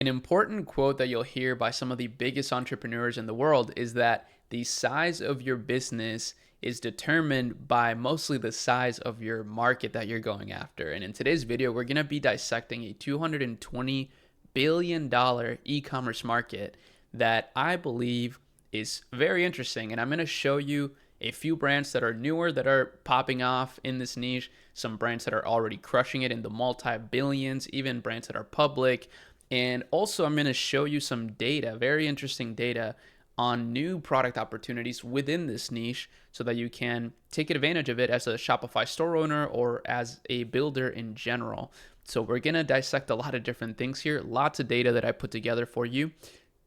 An important quote that you'll hear by some of the biggest entrepreneurs in the world is that the size of your business is determined by mostly the size of your market that you're going after. And in today's video, we're going to be dissecting a $220 billion e-commerce market that I believe is very interesting. And I'm going to show you a few brands that are newer that are popping off in this niche, some brands that are already crushing it in the multi-billions, even brands that are public. And also, I'm going to show you some data, very interesting data on new product opportunities within this niche so that you can take advantage of it as a Shopify store owner or as a builder in general. So we're going to dissect a lot of different things here, lots of data that I put together for you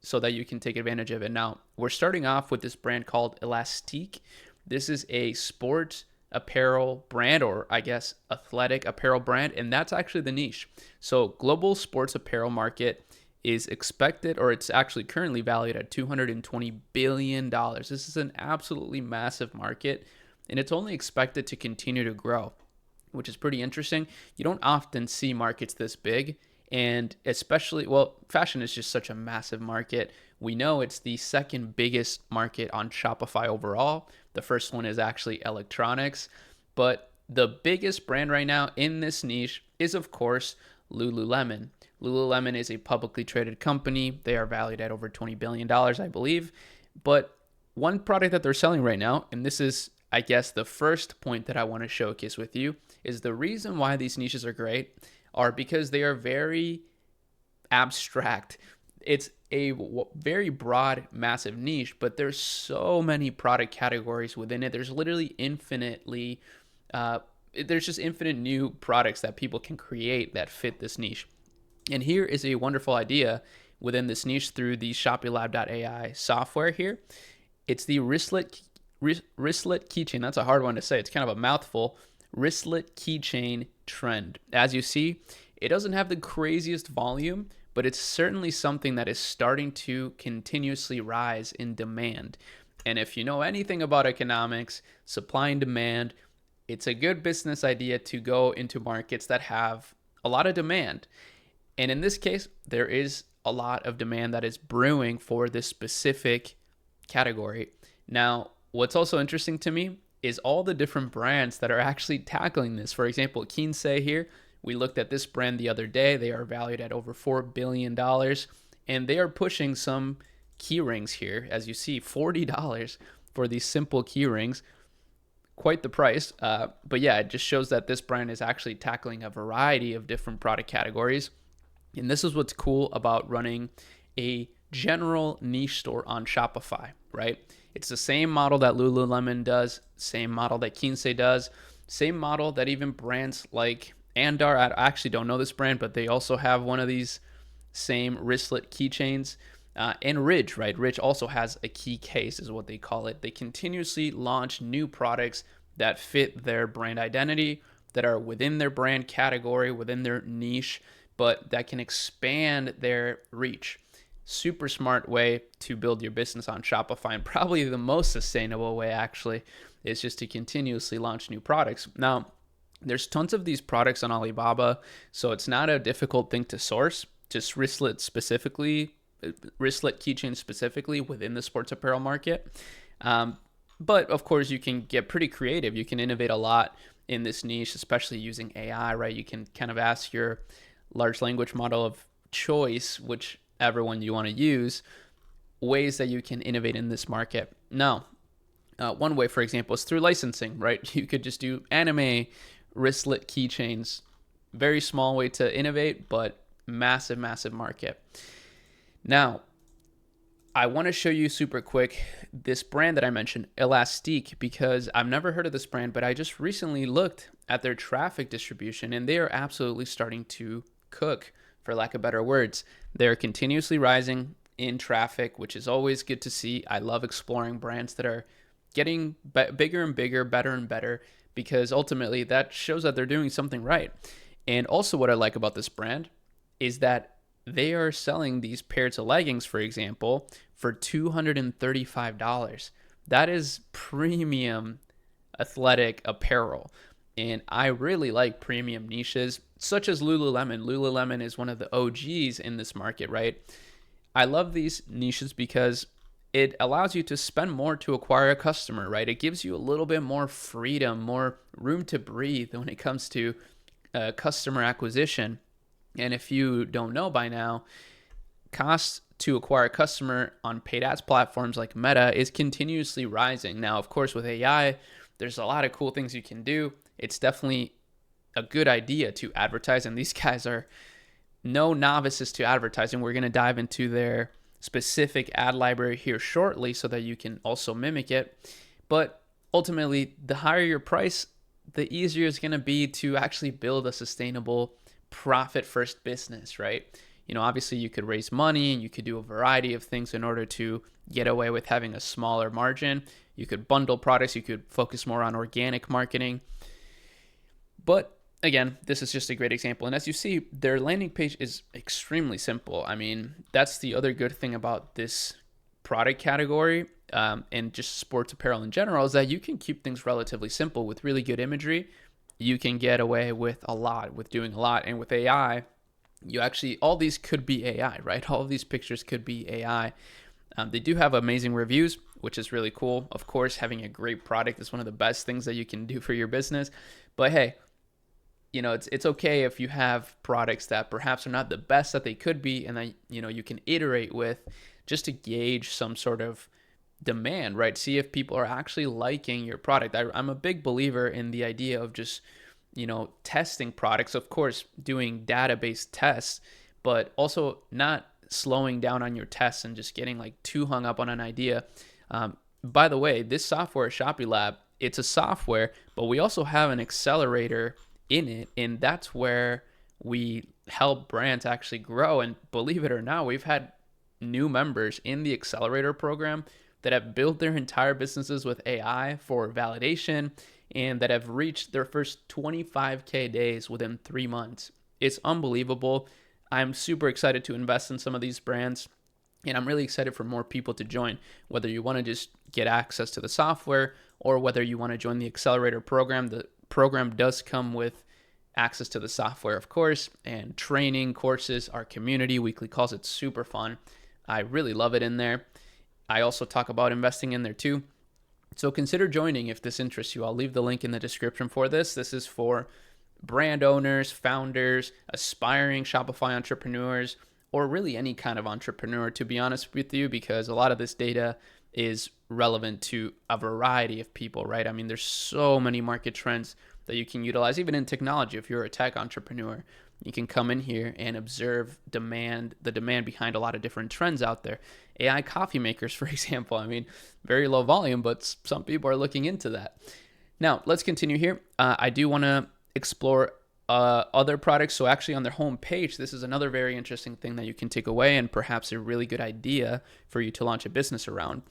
so that you can take advantage of it. Now, we're starting off with this brand called Elastique. This is a sports apparel brand, or I guess athletic apparel brand, and that's actually the niche. So global sports apparel market is expected, or it's actually currently valued at $220 billion. This is an absolutely massive market, and it's only expected to continue to grow, which is pretty interesting. You don't often see markets this big, and especially, well, fashion is just such a massive market. We know it's the second biggest market on Shopify overall. The first one is actually electronics, but the biggest brand right now in this niche is, of course, Lululemon. Lululemon is a publicly traded company. They are valued at over $20 billion, I believe. But one product that they're selling right now, and this is, I guess, the first point that I want to showcase with you, is the reason why these niches are great are because they are very abstract. It's a very broad, massive niche, but there's so many product categories within it. There's literally there's just infinite new products that people can create that fit this niche. And here is a wonderful idea within this niche through the ShoppyLab.ai software here. It's the wristlet keychain. That's a hard one to say. It's kind of a mouthful. Wristlet keychain trend. As you see, it doesn't have the craziest volume, but it's certainly something that is starting to continuously rise in demand. And if you know anything about economics, supply and demand, it's a good business idea to go into markets that have a lot of demand. And in this case, there is a lot of demand that is brewing for this specific category. Now, what's also interesting to me is all the different brands that are actually tackling this. For example, Kinsey here, we looked at this brand the other day. They are valued at over $4 billion, and they are pushing some key rings here. As you see, $40 for these simple key rings. Quite the price. But yeah, it just shows that this brand is actually tackling a variety of different product categories. And this is what's cool about running a general niche store on Shopify, right? It's the same model that Lululemon does, same model that Kinsey does, same model that even brands like Andar, I actually don't know this brand, but they also have one of these same wristlet keychains. And Ridge, right? Ridge also has a key case, is what they call it. They continuously launch new products that fit their brand identity, that are within their brand category, within their niche, but that can expand their reach. Super smart way to build your business on Shopify, and probably the most sustainable way actually is just to continuously launch new products. Now, there's tons of these products on Alibaba, so it's not a difficult thing to source. Just wristlet keychains specifically within the sports apparel market. But of course, you can get pretty creative. You can innovate a lot in this niche, especially using AI, right? You can kind of ask your large language model of choice, whichever one you want to use, ways that you can innovate in this market. Now, one way, for example, is through licensing, right? You could just do anime wristlet keychains. Very small way to innovate, but massive, massive market. Now, I want to show you super quick this brand that I mentioned, Elastique, because I've never heard of this brand, but I just recently looked at their traffic distribution, and they are absolutely starting to cook, for lack of better words. They're continuously rising in traffic, which is always good to see. I love exploring brands that are getting bigger and bigger, better and better, because ultimately that shows that they're doing something right. And also what I like about this brand is that they are selling these pairs of leggings, for example, for $235. That is premium athletic apparel. And I really like premium niches such as Lululemon. Lululemon is one of the OGs in this market, right? I love these niches because it allows you to spend more to acquire a customer, right? It gives you a little bit more freedom, more room to breathe when it comes to customer acquisition. And if you don't know by now, costs to acquire a customer on paid ads platforms like Meta is continuously rising. Now, of course, with AI, there's a lot of cool things you can do. It's definitely a good idea to advertise, and these guys are no novices to advertising. We're going to dive into their specific ad library here shortly so that you can also mimic it. But ultimately, the higher your price, the easier it's going to be to actually build a sustainable profit first business, right? Obviously you could raise money and you could do a variety of things in order to get away with having a smaller margin. You could bundle products, you could focus more on organic marketing. But again, this is just a great example. And as you see, their landing page is extremely simple. I mean, that's the other good thing about this product category and just sports apparel in general, is that you can keep things relatively simple with really good imagery. You can get away with doing a lot. And with AI, all these could be AI, right? All of these pictures could be AI. They do have amazing reviews, which is really cool. Of course, having a great product is one of the best things that you can do for your business. But hey, it's okay if you have products that perhaps are not the best that they could be, and that you can iterate with just to gauge some sort of demand, right? See if people are actually liking your product. I'm a big believer in the idea of just testing products, of course, doing database tests, but also not slowing down on your tests and just getting like too hung up on an idea. By the way, this software, Shopee Lab, it's a software, but we also have an accelerator in it, and that's where we help brands actually grow. And believe it or not, we've had new members in the accelerator program that have built their entire businesses with AI for validation and that have reached their first 25K days within 3 months. It's unbelievable. I'm super excited to invest in some of these brands, and I'm really excited for more people to join, whether you want to just get access to the software or whether you want to join the accelerator program. The program does come with access to the software, of course, and training, courses, our community, weekly calls. It's super fun. I really love it in there. I also talk about investing in there too. So consider joining if this interests you. I'll leave the link in the description for this. This is for brand owners, founders, aspiring Shopify entrepreneurs, or really any kind of entrepreneur, to be honest with you, because a lot of this data is relevant to a variety of people, right? I mean, there's so many market trends that you can utilize, even in technology. If you're a tech entrepreneur, you can come in here and observe the demand behind a lot of different trends out there. AI coffee makers, for example. I mean, very low volume, but some people are looking into that. Now, let's continue here. I do want to explore other products. So actually on their homepage, this is another very interesting thing that you can take away and perhaps a really good idea for you to launch a business around.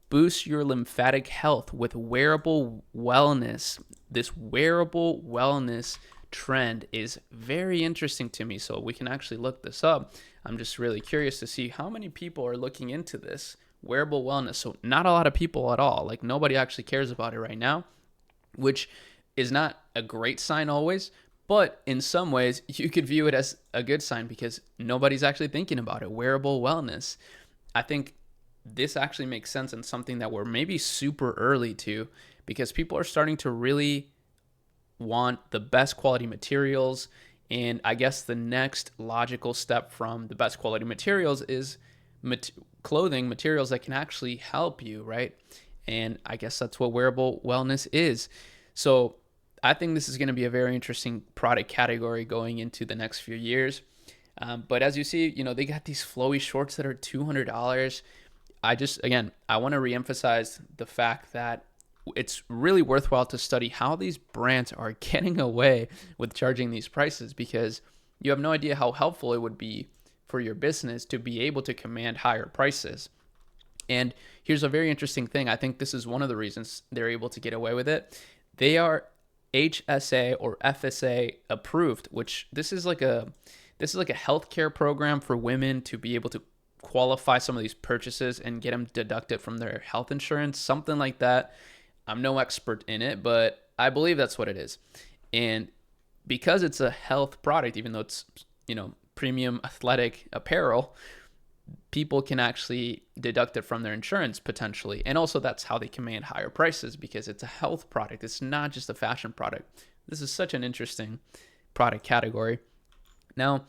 Boost your lymphatic health with wearable wellness. This wearable wellness trend is very interesting to me, so we can actually look this up. I'm just really curious to see how many people are looking into this wearable wellness. So not a lot of people at all. Like nobody actually cares about it right now, which is not a great sign always, but in some ways you could view it as a good sign because nobody's actually thinking about it. Wearable wellness. I think this actually makes sense and something that we're maybe super early to, because people are starting to really want the best quality materials. And I guess the next logical step from the best quality materials is clothing materials that can actually help you, right? And I guess that's what wearable wellness is. So I think this is going to be a very interesting product category going into the next few years. But as you see, they got these flowy shorts that are $200. I want to reemphasize the fact that it's really worthwhile to study how these brands are getting away with charging these prices, because you have no idea how helpful it would be for your business to be able to command higher prices. And here's a very interesting thing. I think this is one of the reasons they're able to get away with it. They are HSA or FSA approved, which this is like a healthcare program for women to be able to qualify some of these purchases and get them deducted from their health insurance, something like that. I'm no expert in it, but I believe that's what it is. And because it's a health product, even though it's, premium athletic apparel, people can actually deduct it from their insurance potentially. And also that's how they command higher prices, because it's a health product. It's not just a fashion product. This is such an interesting product category. Now,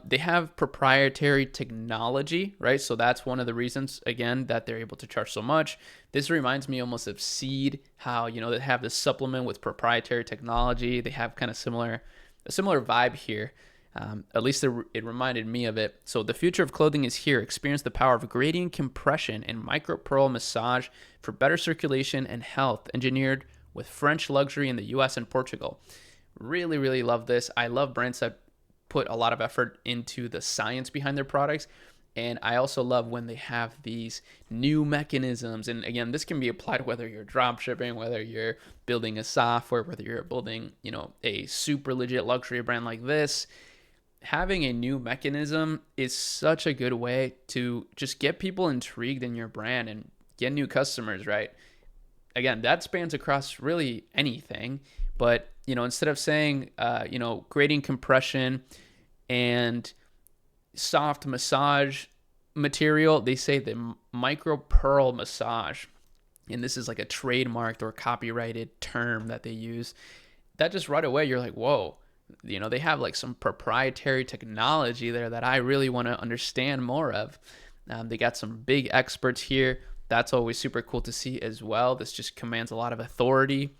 they have proprietary technology, right? So that's one of the reasons, again, that they're able to charge so much. This reminds me almost of Seed, how, they have this supplement with proprietary technology. They have kind of a similar vibe here. At least it reminded me of it. So the future of clothing is here. Experience the power of gradient compression and micro pearl massage for better circulation and health, engineered with French luxury in the US and Portugal. Really, really love this. I love brands that put a lot of effort into the science behind their products. And I also love when they have these new mechanisms. And again, this can be applied whether you're drop shipping, whether you're building a software, whether you're building, a super legit luxury brand like this. Having a new mechanism is such a good way to just get people intrigued in your brand and get new customers, right? Again, that spans across really anything, but instead of saying gradient compression and soft massage material, they say the micro pearl massage. And this is like a trademarked or copyrighted term that they use. That just right away you're like, whoa. They have like some proprietary technology there that I really want to understand more of. They got some big experts here. That's always super cool to see as well. This just commands a lot of authority.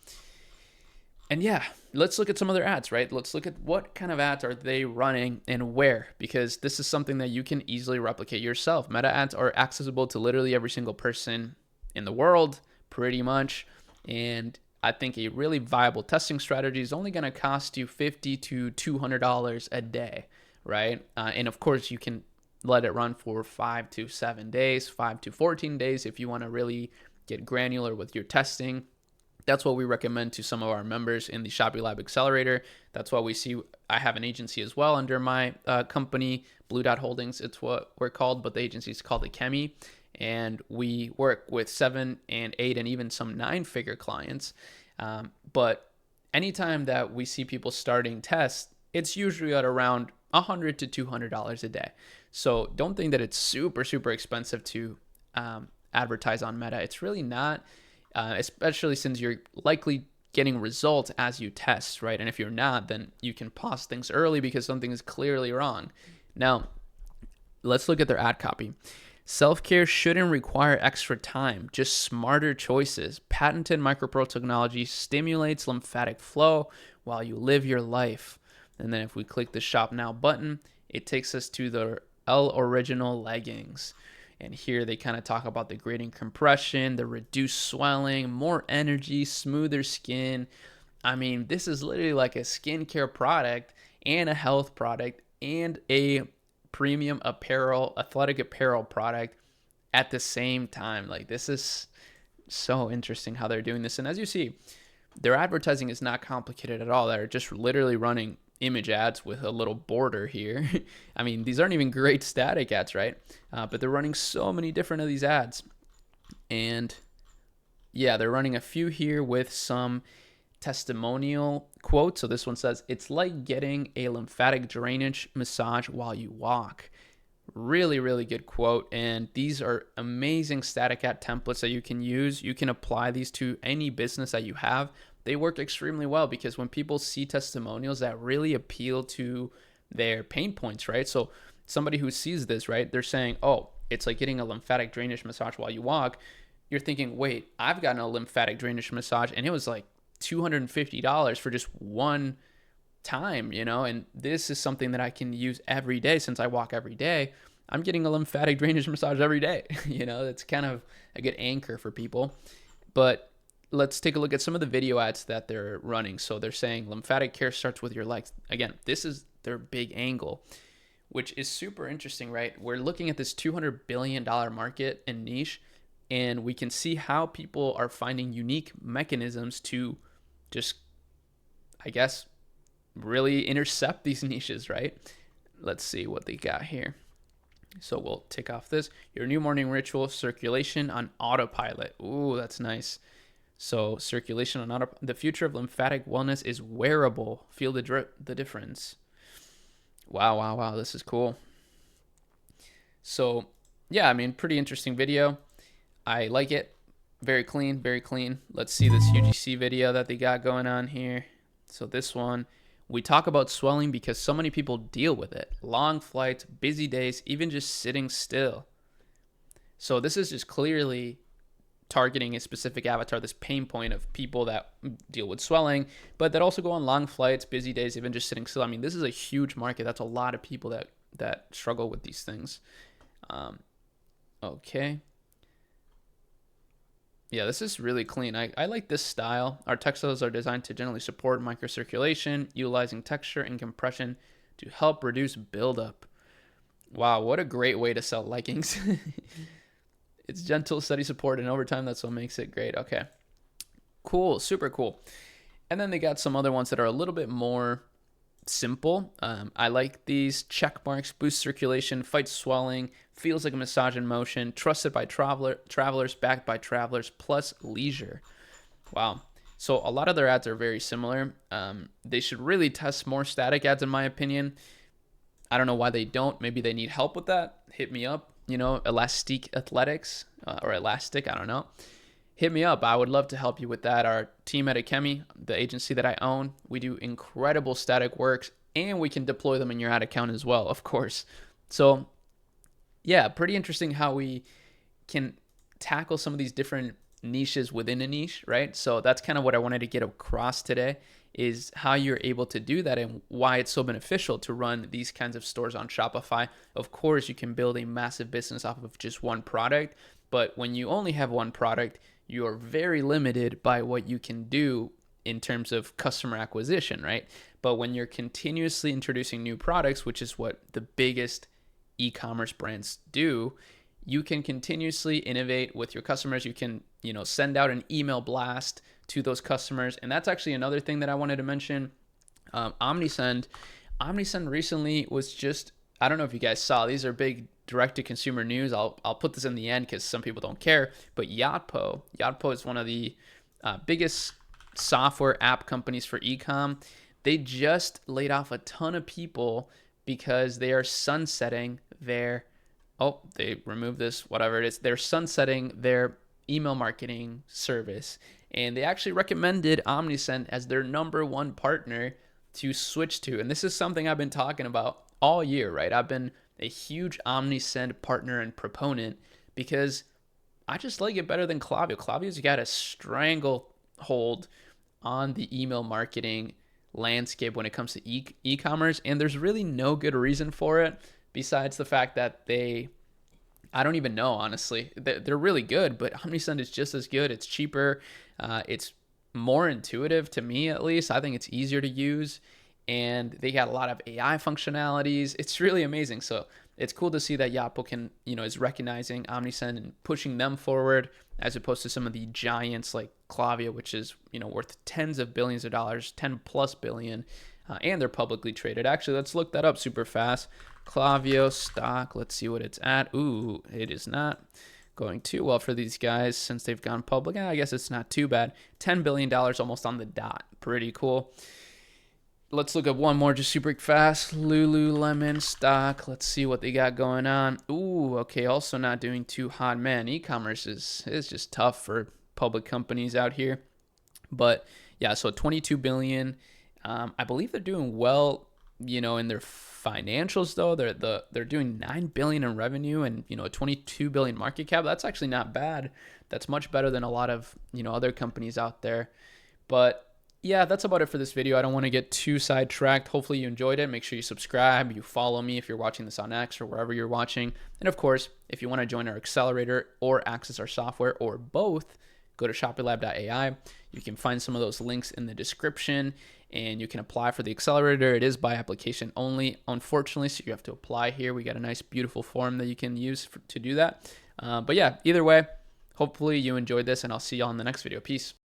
And yeah, let's look at some of their ads, right? Let's look at what kind of ads are they running and where, because this is something that you can easily replicate yourself. Meta ads are accessible to literally every single person in the world, pretty much. And I think a really viable testing strategy is only going to cost you $50 to $200 a day, right? And of course, you can let it run for 5 to 7 days, 5 to 14 days if you want to really get granular with your testing. That's what we recommend to some of our members in the Shopee Lab Accelerator. That's why we see I have an agency as well under my company, Blue Dot Holdings. It's what we're called, but the agency is called Ecommerce. And we work with 7 and 8 and even some 9-figure clients. But anytime that we see people starting tests, it's usually at around $100 to $200 a day. So don't think that it's super, super expensive to advertise on Meta. It's really not, especially since you're likely getting results as you test, right? And if you're not, then you can pause things early because something is clearly wrong. Now, let's look at their ad copy. Self-care shouldn't require extra time, just smarter choices. Patented micropearl technology stimulates lymphatic flow while you live your life. And then if we click the Shop Now button, it takes us to the El Original leggings. And here they kind of talk about the gradient compression, the reduced swelling, more energy, smoother skin. I mean, this is literally like a skincare product and a health product and a premium apparel, athletic apparel product at the same time. Like, this is so interesting how they're doing this. And as you see, their advertising is not complicated at all. They're just literally running image ads with a little border here. I mean, these aren't even great static ads, right? But they're running so many different of these ads. And yeah, they're running a few here with some testimonial quote. So this one says, it's like getting a lymphatic drainage massage while you walk. Really, really good quote. And these are amazing static ad templates that you can use. You can apply these to any business that you have. They work extremely well because when people see testimonials that really appeal to their pain points, right? So somebody who sees this, right, they're saying, oh, it's like getting a lymphatic drainage massage while you walk. You're thinking, wait, I've gotten a lymphatic drainage massage and it was like $250 for just one time, and this is something that I can use every day since I walk every day. I'm getting a lymphatic drainage massage every day. It's kind of a good anchor for people. But let's take a look at some of the video ads that they're running. So they're saying lymphatic care starts with your legs. Again, this is their big angle, which is super interesting, right? We're looking at this $200 billion market and niche, and we can see how people are finding unique mechanisms to just, I guess, really intercept these niches, right? Let's see what they got here. So we'll tick off this. Your new morning ritual, circulation on autopilot. Ooh, that's nice. So circulation on the future of lymphatic wellness is wearable. Feel the difference. Wow, wow, wow. This is cool. So yeah, I mean, pretty interesting video. I like it. Very clean, very clean. Let's see this UGC video that they got going on here. So this one, we talk about swelling because so many people deal with it. Long flights, busy days, even just sitting still. So this is just clearly targeting a specific avatar, this pain point of people that deal with swelling, but that also go on long flights, busy days, even just sitting still. I mean, this is a huge market. That's a lot of people that struggle with these things. Okay. Yeah, this is really clean. I like this style. Our textiles are designed to generally support microcirculation, utilizing texture and compression to help reduce buildup. Wow, what a great way to sell leggings. It's gentle, steady support, and over time, that's what makes it great. Okay, cool, super cool. And then they got some other ones that are a little bit more simple. I like these check marks: boost circulation, fight swelling, feels like a massage in motion, trusted by travelers, backed by travelers, plus leisure. Wow. So a lot of their ads are very similar. They should really test more static ads, in my opinion. I don't know why they don't. Maybe they need help with that. Hit me up. Elastique Athletics or Elastic. I don't know. Hit me up. I would love to help you with that. Our team at Ecommerce, the agency that I own, we do incredible static works, and we can deploy them in your ad account as well, of course. So yeah, pretty interesting how we can tackle some of these different niches within a niche, right? So that's kind of what I wanted to get across today, is how you're able to do that and why it's so beneficial to run these kinds of stores on Shopify. Of course, you can build a massive business off of just one product, but when you only have one product, you are very limited by what you can do in terms of customer acquisition, right? But when you're continuously introducing new products, which is what the biggest e-commerce brands do, you can continuously innovate with your customers. You can, send out an email blast to those customers. And that's actually another thing that I wanted to mention. Omnisend recently was just, I don't know if you guys saw, these are big direct-to-consumer news. I'll put this in the end because some people don't care. But Yotpo is one of the biggest software app companies for e-com. They just laid off a ton of people because they are sunsetting their, they removed this, whatever it is. They're sunsetting their email marketing service. And they actually recommended Omnisend as their number one partner to switch to. And this is something I've been talking about all year, right? I've been a huge Omnisend partner and proponent because I just like it better than Klaviyo. Klaviyo's got a stranglehold on the email marketing landscape when it comes to e-commerce, and there's really no good reason for it besides the fact that I don't even know, honestly. They're really good, but Omnisend is just as good. It's cheaper. It's more intuitive to me, at least. I think it's easier to use, and they got a lot of AI functionalities. It's really amazing. So it's cool to see that Yotpo is recognizing Omnisend and pushing them forward, as opposed to some of the giants like Klaviyo, which is worth tens of billions of dollars, 10 plus billion, and they're publicly traded. Actually, let's look that up super fast. Klaviyo stock, let's see what it's at. Ooh, it is not going too well for these guys since they've gone public. I guess it's not too bad. $10 billion almost on the dot. Pretty cool. Let's look at one more just super fast. Lululemon stock. Let's see what they got going on. Ooh, okay. Also not doing too hot. Man, e-commerce is just tough for public companies out here. But yeah, so 22 billion. I believe they're doing well, in their financials though. They're doing 9 billion in revenue and, a 22 billion market cap. That's actually not bad. That's much better than a lot of, other companies out there. But yeah, that's about it for this video. I don't want to get too sidetracked. Hopefully you enjoyed it. Make sure you subscribe, you follow me if you're watching this on X or wherever you're watching. And of course, if you want to join our accelerator or access our software or both, go to shopifylab.ai. You can find some of those links in the description and you can apply for the accelerator. It is by application only, unfortunately, so you have to apply here. We got a nice, beautiful form that you can use to do that. But yeah, either way, hopefully you enjoyed this and I'll see you all in the next video. Peace.